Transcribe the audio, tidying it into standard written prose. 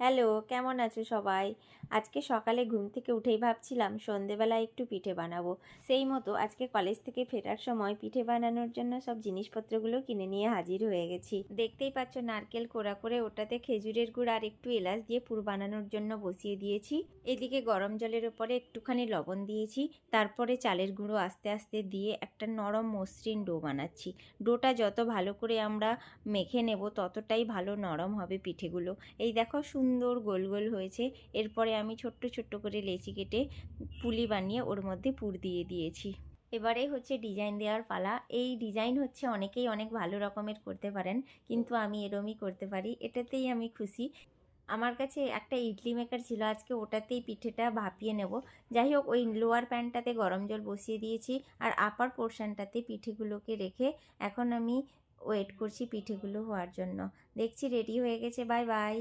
Hello, কেমন আছো সবাই? আজকে সকালে ঘুম থেকে উঠেই ভাবছিলাম সন্ধেবেলায় একটু পিঠে বানাবো। সেই মতো আজকে কলেজ থেকে ফেরার সময় পিঠে বানানোর জন্য সব জিনিসপত্রগুলো কিনে নিয়ে হাজির হয়ে গেছি। দেখতেই পাচ্ছ নারকেল কোড়া করে ওটাতে খেজুরের গুড় আর একটু এলাচ দিয়ে পুর বানানোর জন্য বসিয়ে দিয়েছি। এদিকে গরম জলের ওপরে একটুখানি লবণ দিয়েছি, তারপরে চালের গুঁড়ো আস্তে আস্তে দিয়ে একটা নরম মসৃণ ডো বানাচ্ছি। ডোটা যত ভালো করে আমরা মেখে নেব ততটাই ভালো নরম হবে পিঠেগুলো। এই দেখো সুন্দর গোল গোল হয়েছে। এরপরে আমি ছোট্ট ছোট্ট করে লেচি কেটে পুলি বানিয়ে ওর মধ্যে পুর দিয়ে দিয়েছি। এবারে হচ্ছে ডিজাইন দেওয়ার পালা। এই ডিজাইন হচ্ছে অনেকেই অনেক ভালো রকমের করতে পারেন, কিন্তু আমি এরমই করতে পারি, এটাতেই আমি খুশি। আমার কাছে একটা ইডলি মেকার ছিল, আজকে ওটাতেই পিঠেটা ভাপিয়ে নেব। যাই হোক, ওই লোয়ার প্যানটাতে গরম জল বসিয়ে দিয়েছি আর আপার পোর্শনটাতে পিঠেগুলোকে রেখে এখন আমি ওয়েট করছি পিঠেগুলো হওয়ার জন্য। দেখছি রেডি হয়ে গেছে। Bye bye.